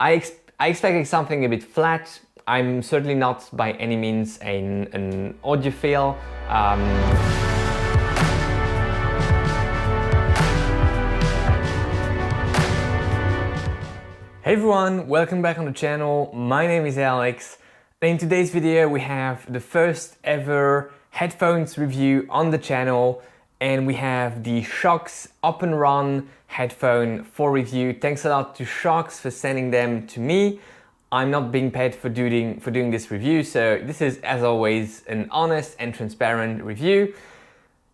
I expected something a bit flat. I'm certainly not by any means an audiophile. Hey everyone, welcome back on the channel. My name is Alex. In today's video we have the first ever headphones review on the channel, and we have the Shokz Openrun headphone for review. Thanks a lot to Shokz for sending them to me. I'm not being paid for doing this review, so this is, as always, an honest and transparent review.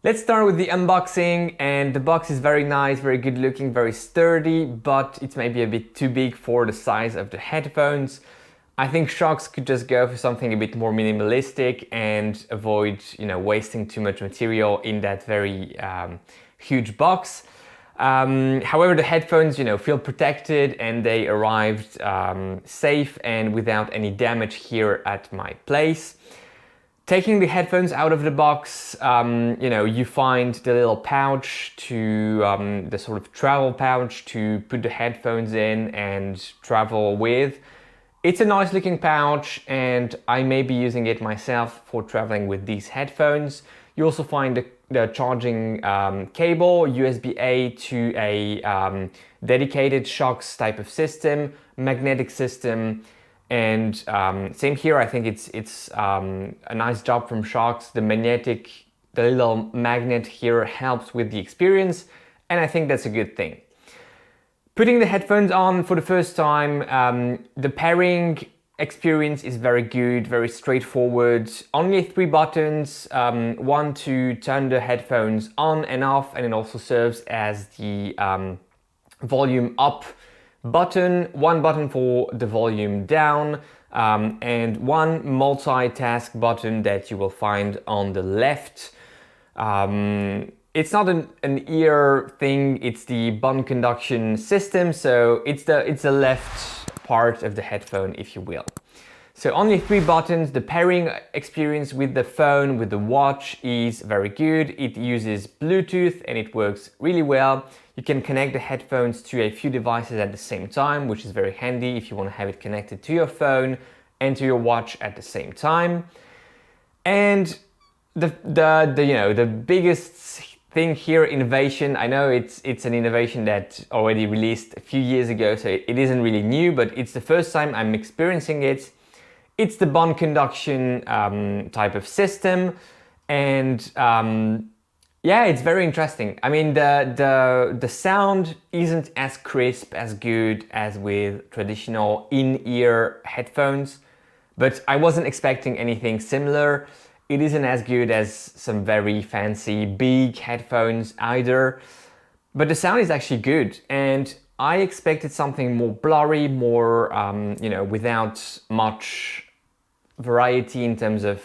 Let's start with the unboxing, and the box is very nice, very good looking, very sturdy, but it's maybe a bit too big for the size of the headphones. I think Shokz could just go for something a bit more minimalistic and avoid, wasting too much material in that very huge box. However, the headphones, feel protected, and they arrived safe and without any damage here at my place. Taking the headphones out of the box, you find the little pouch the sort of travel pouch to put the headphones in and travel with. It's a nice looking pouch, and I may be using it myself for traveling with these headphones. You also find the charging cable, USB-A to a dedicated Shokz type of system, magnetic system. And same here, I think it's a nice job from Shokz. The little magnet here helps with the experience, and I think that's a good thing. Putting the headphones on for the first time, the pairing experience is very good, very straightforward. Only 3 buttons, one to turn the headphones on and off, and it also serves as the volume up button, 1 button for the volume down, and 1 multitask button that you will find on the left. It's not an ear thing, it's the bond conduction system, so it's the left part of the headphone, if you will. So only 3 buttons. The pairing experience with the phone, with the watch, is very good. It uses Bluetooth and it works really well. You can connect the headphones to a few devices at the same time, which is very handy if you want to have it connected to your phone and to your watch at the same time. And the biggest thing here, innovation. I know it's an innovation that already released a few years ago, so it isn't really new, but it's the first time I'm experiencing it. It's the bond conduction type of system, and yeah, it's very interesting. I mean, the sound isn't as crisp, as good as with traditional in-ear headphones, but I wasn't expecting anything similar. It isn't as good as some very fancy big headphones either, but the sound is actually good, and I expected something more blurry, more without much variety in terms of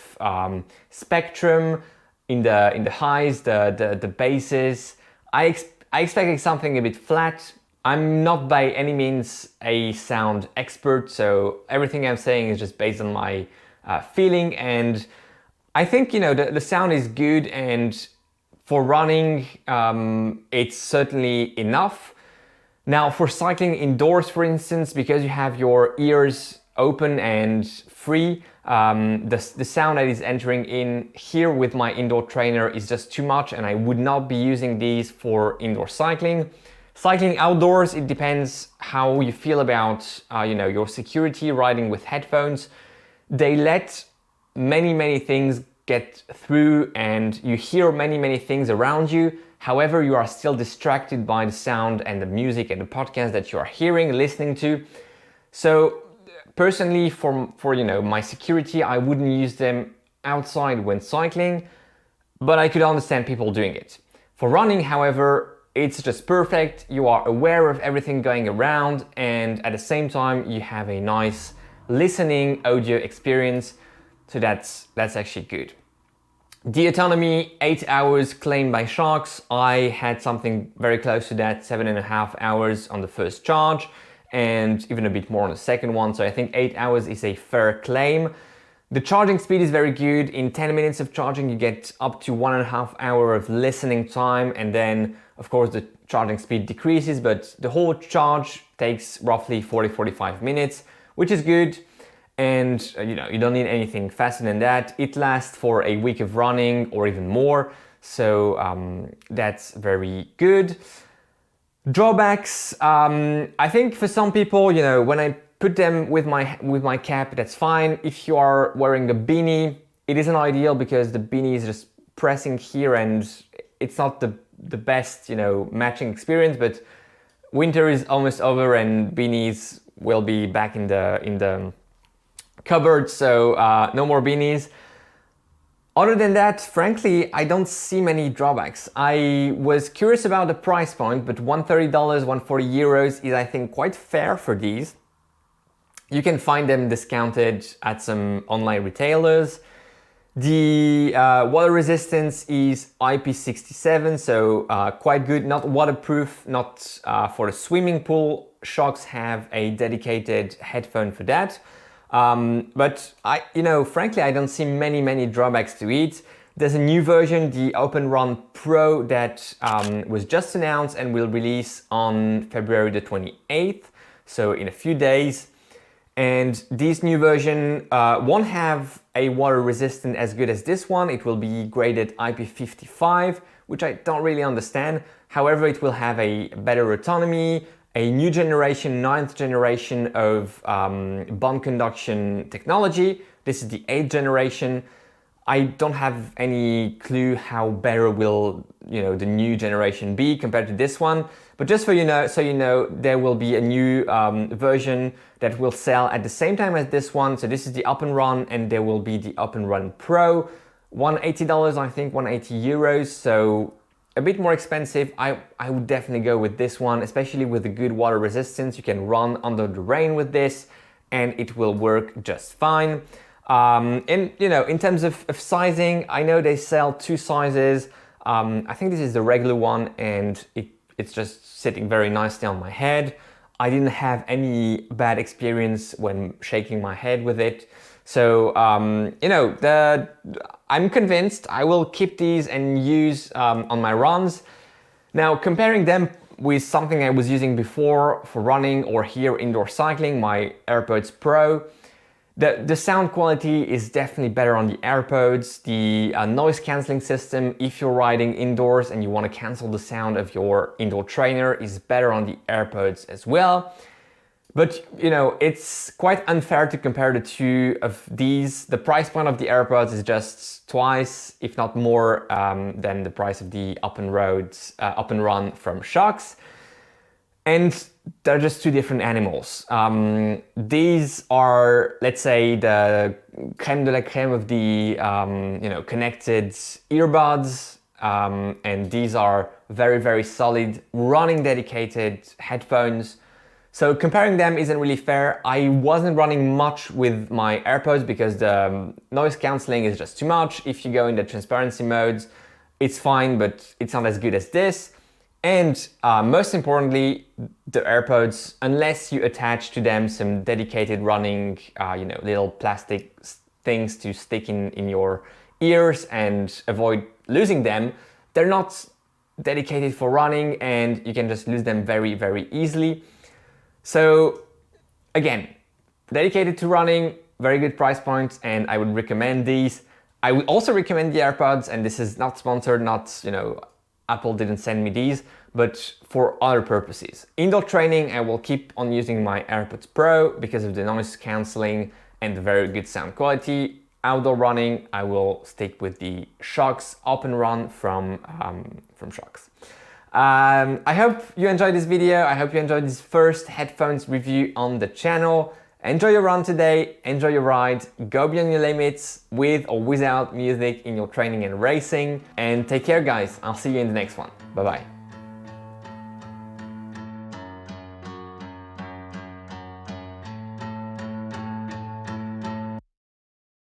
spectrum, in the highs, the basses. I expected something a bit flat. I'm not by any means a sound expert, so everything I'm saying is just based on my feeling, and I think the sound is good, and for running it's certainly enough. Now for cycling indoors, for instance, because you have your ears open and free, the sound that is entering in here with my indoor trainer is just too much, and I would not be using these for indoor cycling. Cycling outdoors, it depends how you feel about your security riding with headphones. They let many things get through, and you hear many things around you. However, you are still distracted by the sound and the music and the podcast that you are hearing, listening to. So personally, for my security, I wouldn't use them outside when cycling, but I could understand people doing it. For running, however, it's just perfect. You are aware of everything going around, and at the same time you have a nice listening audio experience, so that's actually good. The autonomy, 8 hours claimed by Shokz. I had something very close to that, 7.5 hours on the first charge, and even a bit more on the second one, so I think 8 hours is a fair claim. The charging speed is very good. In 10 minutes of charging you get up to 1.5 hours of listening time, and then of course the charging speed decreases, but the whole charge takes roughly 40-45 minutes, which is good. And you don't need anything faster than that. It lasts for a week of running or even more, so that's very good. Drawbacks, I think for some people, when I put them with my cap, that's fine. If you are wearing a beanie, it isn't ideal because the beanie is just pressing here and it's not the best, matching experience. But winter is almost over and beanies will be back in the cupboard, so no more beanies. Other than that, frankly, I don't see many drawbacks. I was curious about the price point, but $130, €140 is, I think, quite fair for these. You can find them discounted at some online retailers. The water resistance is IP67, so quite good. Not waterproof, not for a swimming pool. Shokz have a dedicated headphone for that. But frankly, I don't see many drawbacks to it. There's a new version, the Openrun Pro, that was just announced and will release on February the 28th, so in a few days. And this new version won't have a water resistant as good as this one. It will be graded IP55, which I don't really understand. However, it will have a better autonomy, a new generation, 9th generation of bond conduction technology. This is the 8th generation. I don't have any clue how better will the new generation be compared to this one. But just so you know, there will be a new version that will sell at the same time as this one. So this is the Openrun, and there will be the Openrun Pro, $180, I think, €180. So a bit more expensive. I would definitely go with this one, especially with the good water resistance. You can run under the rain with this and it will work just fine. And in terms of sizing, I know they sell two sizes. I think this is the regular one and it's just sitting very nicely on my head. I didn't have any bad experience when shaking my head with it. So, I'm convinced I will keep these and use on my runs. Now, comparing them with something I was using before for running or here indoor cycling, my Airpods Pro, the sound quality is definitely better on the Airpods. The noise cancelling system, if you're riding indoors and you want to cancel the sound of your indoor trainer, is better on the Airpods as well. But it's quite unfair to compare the two of these. The price point of the Airpods is just twice, if not more, than the price of the Openrun from Shokz. And they're just two different animals. These are, let's say, the crème de la crème of the connected earbuds. And these are very solid running dedicated headphones. So comparing them isn't really fair. I wasn't running much with my Airpods because the noise cancelling is just too much. If you go in the transparency modes, it's fine, but it's not as good as this. And most importantly, the Airpods, unless you attach to them some dedicated running, little plastic things to stick in your ears and avoid losing them, they're not dedicated for running and you can just lose them very easily. So again, dedicated to running, very good price points, and I would recommend these. I would also recommend the Airpods, and this is not sponsored, Apple didn't send me these, but for other purposes. Indoor training, I will keep on using my Airpods Pro because of the noise cancelling and the very good sound quality. Outdoor running, I will stick with the Shokz Openrun from Shokz. I hope you enjoyed this video. I hope you enjoyed this first headphones review on the channel. Enjoy your run today, enjoy your ride, go beyond your limits with or without music in your training and racing. And take care, guys. I'll see you in the next one. Bye-bye.